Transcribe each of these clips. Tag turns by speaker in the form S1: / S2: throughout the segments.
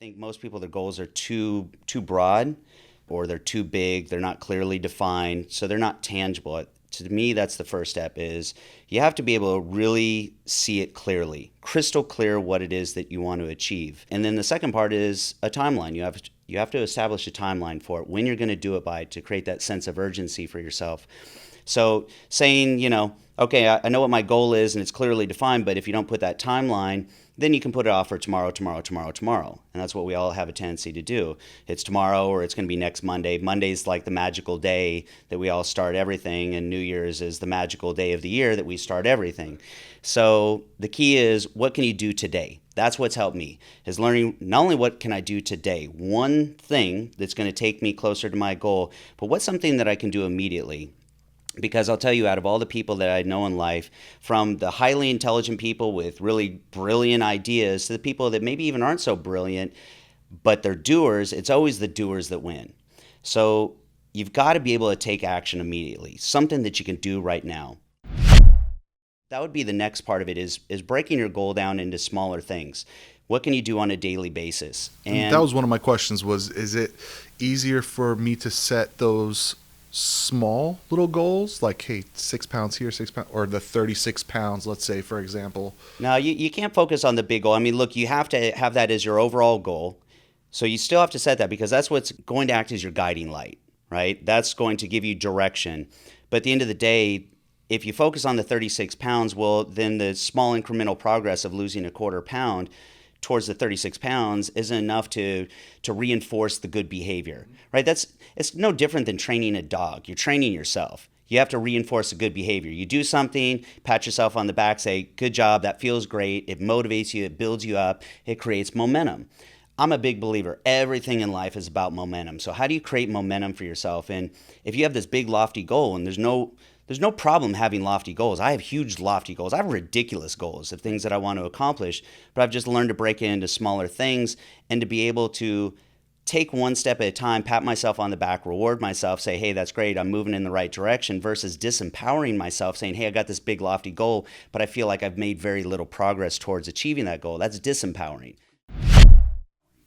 S1: think most people, their goals are too broad, or they're too big, they're not clearly defined, so they're not tangible. To me, that's the first step, is you have to be able to really see it clearly, crystal clear what it is that you want to achieve. And then the second part is a timeline. You have to establish a timeline for it, when you're going to do it by, to create that sense of urgency for yourself. So saying, okay, I know what my goal is and it's clearly defined, but if you don't put that timeline, then you can put it off for tomorrow. And that's what we all have a tendency to do. It's tomorrow, or it's going to be next Monday. Monday's like the magical day that we all start everything, and New Year's is the magical day of the year that we start everything. So the key is, what can you do today? That's what's helped me, is learning not only what can I do today, one thing that's going to take me closer to my goal, but what's something that I can do immediately. Because I'll tell you, out of all the people that I know in life, from the highly intelligent people with really brilliant ideas to the people that maybe even aren't so brilliant, but they're doers, it's always the doers that win. So you've got to be able to take action immediately, something that you can do right now. That would be the next part of it, is breaking your goal down into smaller things. What can you do on a daily basis?
S2: And that was one of my questions, is it easier for me to set those small little goals, like, hey, 6 pounds here, 6 pounds, or the 36 pounds, let's say, for example?
S1: No, you can't focus on the big goal. I mean, look, you have to have that as your overall goal. So you still have to set that, because that's what's going to act as your guiding light, right? That's going to give you direction. But at the end of the day, if you focus on the 36 pounds, well, then the small incremental progress of losing a quarter pound towards the 36 pounds isn't enough to reinforce the good behavior, right? It's no different than training a dog. You're training yourself. You have to reinforce the good behavior. You do something, pat yourself on the back, say, good job, that feels great. It motivates you, it builds you up, it creates momentum. I'm a big believer. Everything in life is about momentum. So how do you create momentum for yourself? And if you have this big lofty goal, and there's no problem having lofty goals. I have huge lofty goals. I have ridiculous goals of things that I want to accomplish, but I've just learned to break it into smaller things, and to be able to take one step at a time, pat myself on the back, reward myself, say, hey, that's great, I'm moving in the right direction, versus disempowering myself, saying, hey, I got this big lofty goal, but I feel like I've made very little progress towards achieving that goal. That's disempowering.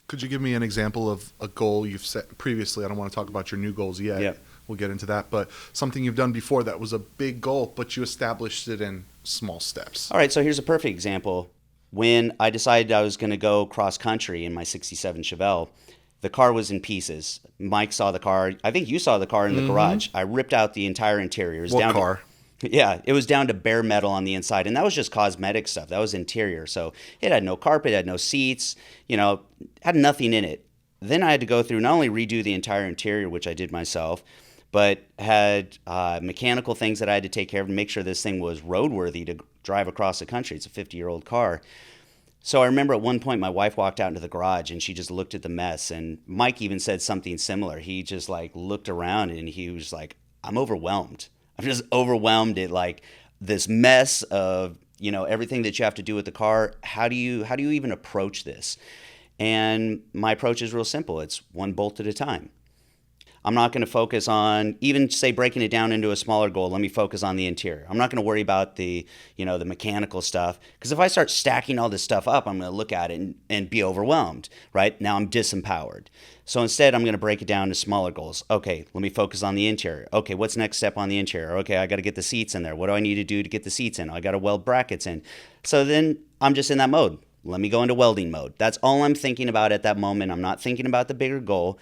S2: Could you give me an example of a goal you've set previously? I don't want to talk about your new goals yet.
S1: Yep.
S2: We'll get into that, but something you've done before that was a big goal, but you established it in small steps.
S1: All right, so here's a perfect example. When I decided I was going to go cross country in my 67 Chevelle, the car was in pieces. Mike saw the car. I think you saw the car in the garage. I ripped out the entire interior.
S2: What car?
S1: It was down to bare metal on the inside, and that was just cosmetic stuff. That was interior. So it had no carpet, it had no seats, had nothing in it. Then I had to go through, not only redo the entire interior, which I did myself, but had mechanical things that I had to take care of to make sure this thing was roadworthy to drive across the country. It's a 50-year-old car. So I remember at one point my wife walked out into the garage and she just looked at the mess, and Mike even said something similar. He just looked around and he was like, I'm overwhelmed. I'm just overwhelmed at this mess of, everything that you have to do with the car. How do you even approach this? And my approach is real simple. It's one bolt at a time. I'm not going to focus on, even say breaking it down into a smaller goal, let me focus on the interior. I'm not going to worry about the mechanical stuff, because if I start stacking all this stuff up, I'm going to look at it and be overwhelmed, right? Now I'm disempowered. So instead, I'm going to break it down to smaller goals. Okay, let me focus on the interior. Okay, what's next step on the interior? Okay, I got to get the seats in there. What do I need to do to get the seats in? I got to weld brackets in. So then I'm just in that mode. Let me go into welding mode. That's all I'm thinking about at that moment. I'm not thinking about the bigger goal.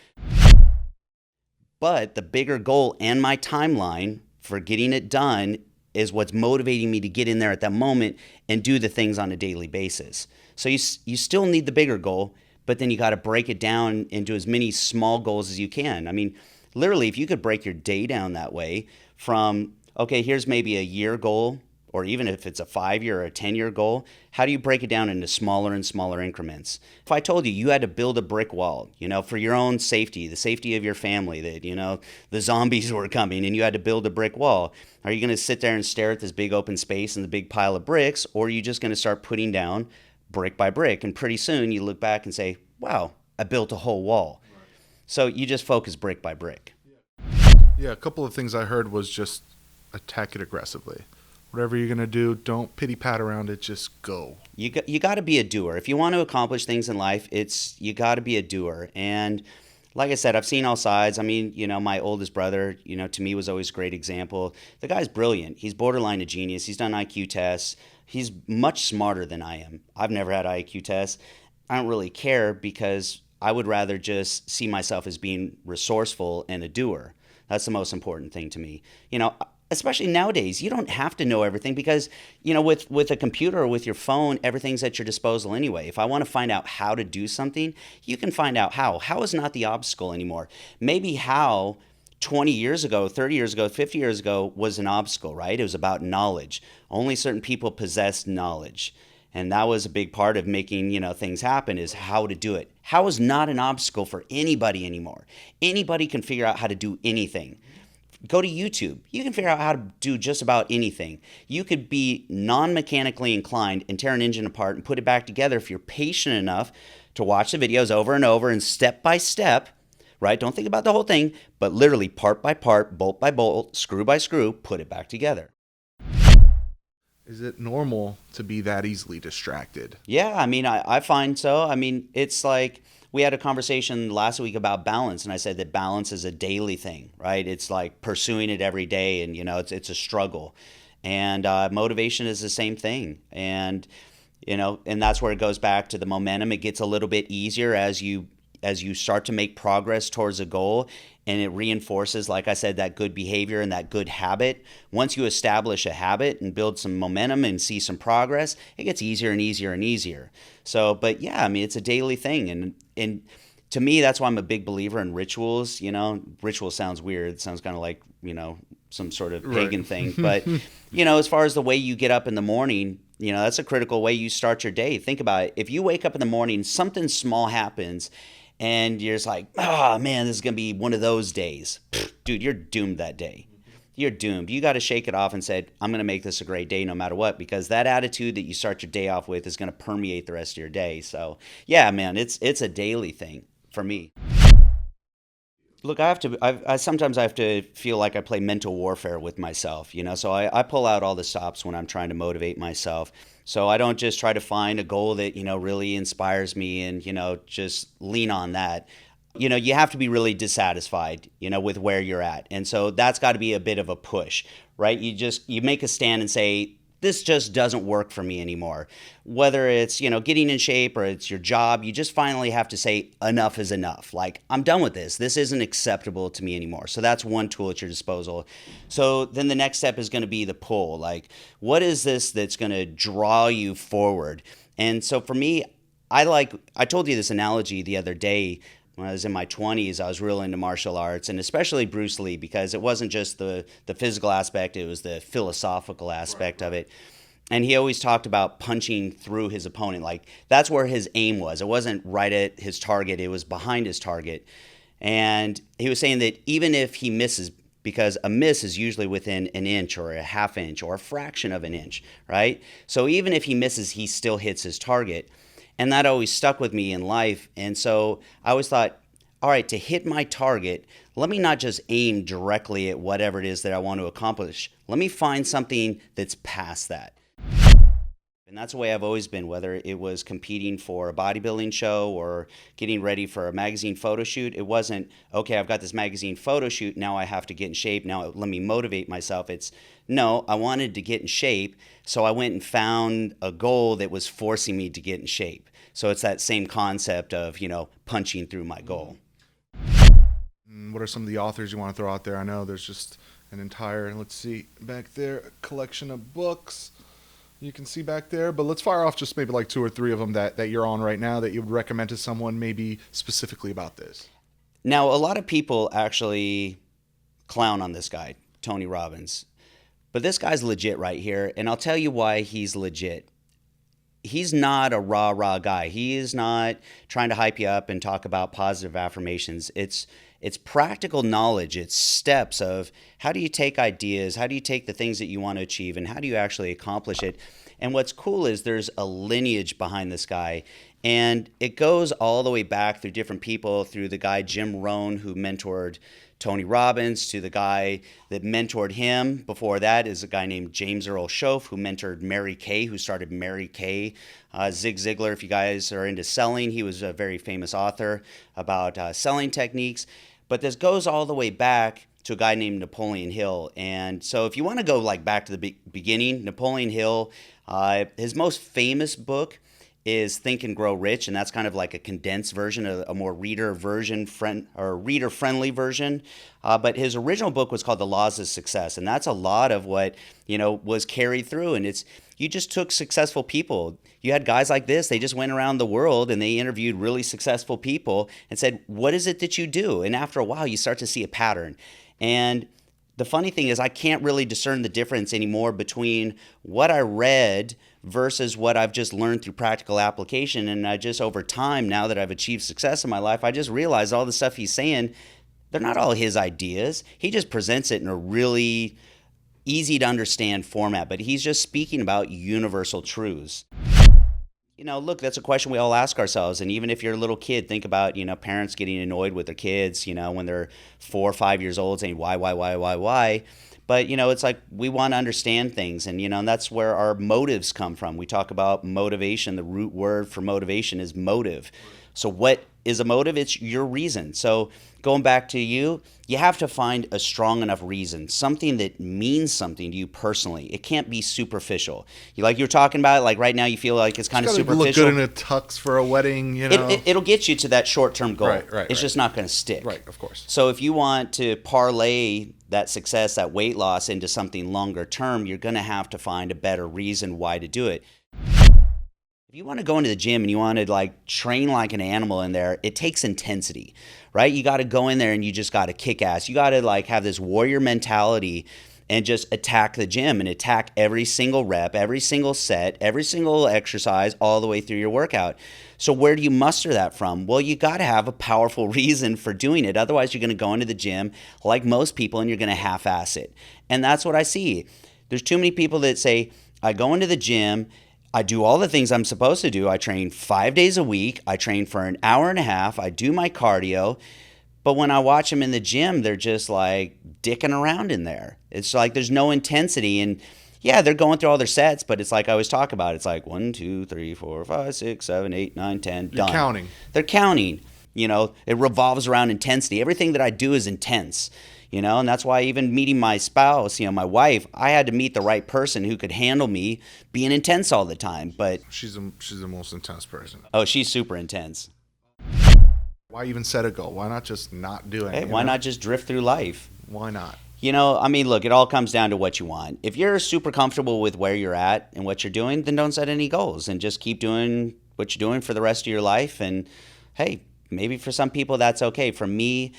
S1: But the bigger goal and my timeline for getting it done is what's motivating me to get in there at that moment and do the things on a daily basis. So you still need the bigger goal, but then you got to break it down into as many small goals as you can. I mean, literally, if you could break your day down that way from, okay, here's maybe a year goal, or even if it's a 5-year or a 10-year goal, how do you break it down into smaller and smaller increments? If I told you had to build a brick wall, for your own safety, the safety of your family, that, the zombies were coming and you had to build a brick wall, are you going to sit there and stare at this big open space and the big pile of bricks, or are you just going to start putting down brick by brick? And pretty soon you look back and say, wow, I built a whole wall. Right. So you just focus brick by brick.
S2: Yeah, a couple of things I heard was just attack it aggressively. Whatever you're gonna do, don't pity pat around it. Just go.
S1: You got to be a doer. If you want to accomplish things in life, you got to be a doer. And like I said, I've seen all sides. I mean, my oldest brother, to me was always a great example. The guy's brilliant. He's borderline a genius. He's done IQ tests. He's much smarter than I am. I've never had IQ tests. I don't really care because I would rather just see myself as being resourceful and a doer. That's the most important thing to me. Especially nowadays, you don't have to know everything because, with a computer or with your phone, everything's at your disposal anyway. If I want to find out how to do something, you can find out how. How is not the obstacle anymore. Maybe how 20 years ago, 30 years ago, 50 years ago was an obstacle, right? It was about knowledge. Only certain people possessed knowledge. And that was a big part of making, things happen is how to do it. How is not an obstacle for anybody anymore. Anybody can figure out how to do anything. Go to YouTube. You can figure out how to do just about anything. You could be non-mechanically inclined and tear an engine apart and put it back together if you're patient enough to watch the videos over and over and step by step, right? Don't think about the whole thing, but literally part by part, bolt by bolt, screw by screw, put it back together.
S2: Is it normal to be that easily distracted?
S1: Yeah, I find so. It's like we had a conversation last week about balance, and I said that balance is a daily thing, right? It's like pursuing it every day, and it's a struggle. And motivation is the same thing, and and that's where it goes back to the momentum. It gets a little bit easier as you start to make progress towards a goal, and it reinforces, like I said, that good behavior and that good habit. Once you establish a habit and build some momentum and see some progress, it gets easier and easier and easier. So, but yeah, it's a daily thing. And to me, that's why I'm a big believer in rituals. Ritual sounds weird. It sounds kind of like, some sort of pagan thing. But, as far as the way you get up in the morning, that's a critical way you start your day. Think about it. If you wake up in the morning, something small happens, and you're just like, oh man, this is going to be one of those days. Dude, you're doomed that day. You're doomed. You got to shake it off and say, I'm going to make this a great day no matter what, because that attitude that you start your day off with is going to permeate the rest of your day. So yeah, man, it's a daily thing for me. Look, I sometimes I have to feel like I play mental warfare with myself, so I pull out all the stops when I'm trying to motivate myself. So I don't just try to find a goal that, really inspires me and, just lean on that. You have to be really dissatisfied, with where you're at. And so that's got to be a bit of a push, right? You make a stand and say, this just doesn't work for me anymore. Whether it's, getting in shape or it's your job, you just finally have to say enough is enough. Like, I'm done with this. This isn't acceptable to me anymore. So that's one tool at your disposal. So then the next step is going to be the pull. Like, what is this that's going to draw you forward? And so for me, I told you this analogy the other day. When I was in my 20s, I was real into martial arts, and especially Bruce Lee, because it wasn't just the physical aspect, it was the philosophical aspect of it. And he always talked about punching through his opponent. Like, that's where his aim was. It wasn't right at his target, it was behind his target. And he was saying that even if he misses, because a miss is usually within an inch or a half inch or a fraction of an inch, right? So even if he misses, he still hits his target. And that always stuck with me in life. And so I always thought, all right, to hit my target, let me not just aim directly at whatever it is that I want to accomplish. Let me find something that's past that. And that's the way I've always been, whether it was competing for a bodybuilding show or getting ready for a magazine photo shoot. It wasn't, okay, I've got this magazine photo shoot, now I have to get in shape, now let me motivate myself. It's, no, I wanted to get in shape, so I went and found a goal that was forcing me to get in shape. So it's that same concept of, punching through my goal.
S2: What are some of the authors you want to throw out there? I know there's just an entire, let's see, back there, collection of books you can see back there, but let's fire off just maybe like 2 or 3 of them that you're on right now that you would recommend to someone maybe specifically about this.
S1: Now, a lot of people actually clown on this guy, Tony Robbins, but this guy's legit right here, and I'll tell you why he's legit. He's not a rah-rah guy. He is not trying to hype you up and talk about positive affirmations. It's practical knowledge. It's steps of how do you take ideas, how do you take the things that you want to achieve, and how do you actually accomplish it. And what's cool is there's a lineage behind this guy, and it goes all the way back through different people, through the guy Jim Rohn, who mentored Tony Robbins to the guy that mentored him. Before that is a guy named James Earl Schoaf, who mentored Mary Kay, who started Mary Kay. Zig Ziglar, if you guys are into selling, he was a very famous author about selling techniques. But this goes all the way back to a guy named Napoleon Hill. And so if you want to go like back to the beginning, Napoleon Hill, his most famous book is Think and Grow Rich, and that's kind of like a condensed version, a more reader-friendly version. But his original book was called The Laws of Success, and that's a lot of what was carried through. And it's you just took successful people. You had guys like this. They just went around the world and they interviewed really successful people and said, "What is it that you do?" And after a while, you start to see a pattern. And the funny thing is, I can't really discern the difference anymore between what I read versus what I've just learned through practical application. And I just, over time, now that I've achieved success in my life, I just realize all the stuff he's saying, they're not all his ideas. He just presents it in a really easy to understand format, but he's just speaking about universal truths. Look, that's a question we all ask ourselves. And even if you're a little kid, think about, parents getting annoyed with their kids, when they're 4 or 5 years old, saying, why? But, it's like we want to understand things. And, and that's where our motives come from. We talk about motivation. The root word for motivation is motive. So what is a motive? It's your reason. So going back to you have to find a strong enough reason, something that means something to you personally. It can't be superficial. Like you were talking about, like right now you feel like it's kind of superficial.
S2: Look good in a tux for a wedding,
S1: It'll get you to that short-term goal.
S2: Right.
S1: It's just not going to stick.
S2: Right, of course.
S1: So if you want to parlay that success, that weight loss into something longer term, you're going to have to find a better reason why to do it. If you want to go into the gym and you want to like train like an animal in there, it takes intensity, right? You got to go in there and you just got to kick ass. You got to like have this warrior mentality and just attack the gym and attack every single rep, every single set, every single exercise all the way through your workout. So where do you muster that from? Well, you got to have a powerful reason for doing it. Otherwise, you're going to go into the gym like most people and you're going to half-ass it. And that's what I see. There's too many people that say, I go into the gym, I do all the things I'm supposed to do. I train 5 days a week. I train for an hour and a half. I do my cardio. But when I watch them in the gym, they're just like dicking around in there. It's like there's no intensity. And yeah, they're going through all their sets, but it's like I always talk about. It's like 1, 2, 3, 4, 5, 6, 7, 8, 9, 10, done.
S2: You're counting.
S1: They're counting. It revolves around intensity. Everything that I do is intense. And that's why even meeting my spouse, my wife, I had to meet the right person who could handle me being intense all the time. But
S2: she's the most intense person.
S1: Oh, she's super intense.
S2: Why even set a goal? Why not just not do it?
S1: Hey, why not just drift through life?
S2: Why not?
S1: Look, it all comes down to what you want. If you're super comfortable with where you're at and what you're doing, then don't set any goals and just keep doing what you're doing for the rest of your life. And hey, maybe for some people that's okay. For me,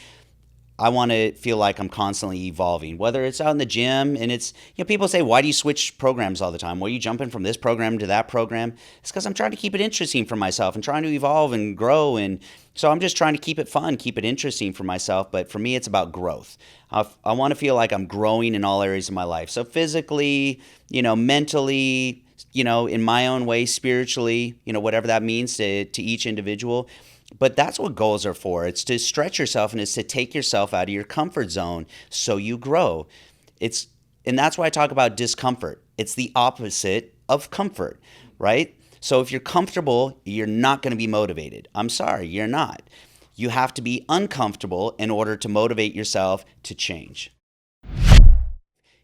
S1: I want to feel like I'm constantly evolving, whether it's out in the gym and it's, people say, why do you switch programs all the time? Why are you jumping from this program to that program? It's because I'm trying to keep it interesting for myself and trying to evolve and grow. And so I'm just trying to keep it fun, keep it interesting for myself. But for me, it's about growth. I want to feel like I'm growing in all areas of my life. So physically, mentally, in my own way, spiritually, whatever that means to each individual. But that's what goals are for. It's to stretch yourself and it's to take yourself out of your comfort zone so you grow. And that's why I talk about discomfort. It's the opposite of comfort, right? So if you're comfortable, you're not going to be motivated. I'm sorry, you're not. You have to be uncomfortable in order to motivate yourself to change.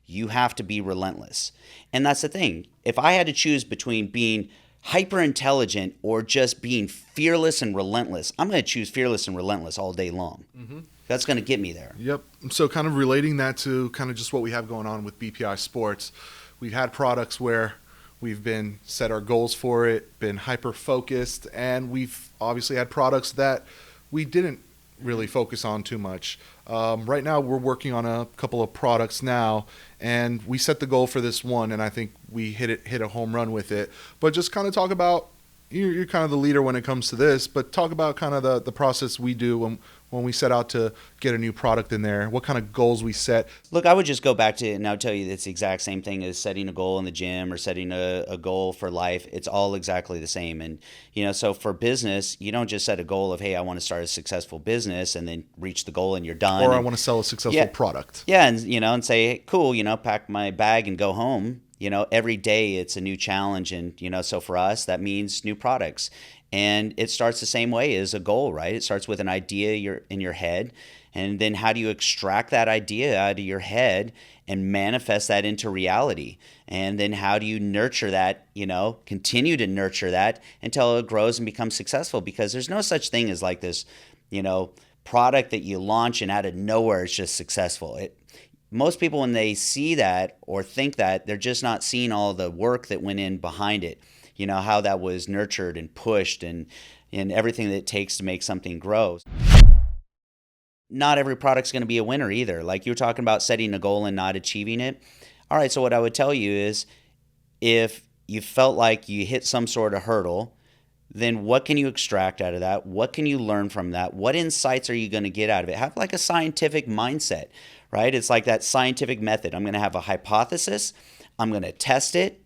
S1: You have to be relentless. And that's the thing. If I had to choose between being hyper intelligent or just being fearless and relentless, I'm going to choose fearless and relentless all day long. Mm-hmm. That's going to get me there.
S2: Yep. So kind of relating that to kind of just what we have going on with BPI Sports, we've had products where we've been set our goals for it, been hyper focused, and we've obviously had products that we didn't really focus on too much. Right now we're working on a couple of products now, and we set the goal for this one, and I think we hit a home run with it. But just kind of talk about you're kind of the leader when it comes to this, but talk about kind of the process we do when we set out to get a new product in there, what kind of goals we set.
S1: Look, I would just go back to, and I'll tell you, it's the exact same thing as setting a goal in the gym or setting a goal for life. It's all exactly the same. And, so for business, you don't just set a goal of, hey, I want to start a successful business and then reach the goal and you're done.
S2: Or I want to sell a successful product.
S1: Yeah. And, and say, hey, cool, pack my bag and go home. Every day it's a new challenge. And, so for us, that means new products. And it starts the same way as a goal, right? It starts with an idea in your head. And then how do you extract that idea out of your head and manifest that into reality? And then how do you nurture that, continue to nurture that until it grows and becomes successful? Because there's no such thing as like this, product that you launch and out of nowhere it's just successful. Most people, when they see that or think that, they're just not seeing all the work that went in behind it. How that was nurtured and pushed and everything that it takes to make something grow. Not every product's going to be a winner either. Like you were talking about setting a goal and not achieving it. All right, so what I would tell you is if you felt like you hit some sort of hurdle, then what can you extract out of that? What can you learn from that? What insights are you going to get out of it? Have like a scientific mindset, right? It's like that scientific method. I'm going to have a hypothesis. I'm going to test it,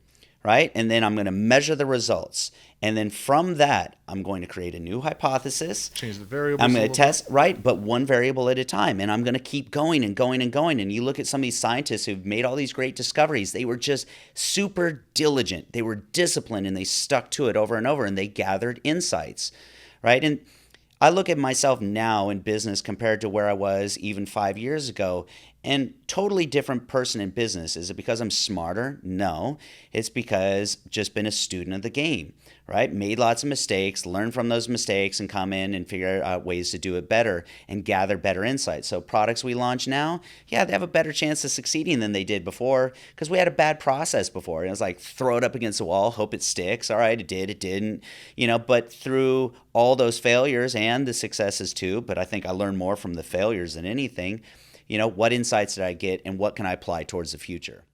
S1: right? And then I'm going to measure the results. And then from that, I'm going to create a new hypothesis.
S2: Change the variables.
S1: I'm going to test, right, but one variable at a time. And I'm going to keep going and going and going. And you look at some of these scientists who've made all these great discoveries. They were just super diligent. They were disciplined and they stuck to it over and over and they gathered insights, right? And I look at myself now in business compared to where I was even 5 years ago, and totally different person in business. Is it because I'm smarter? No. It's because I've just been a student of the game, right? Made lots of mistakes, learn from those mistakes, and come in and figure out ways to do it better and gather better insights. So products we launch now, yeah, they have a better chance of succeeding than they did before because we had a bad process before. It was like throw it up against the wall, hope it sticks. All right, it did, it didn't. But through all those failures and the successes too, but I think I learned more from the failures than anything. What insights did I get and what can I apply towards the future?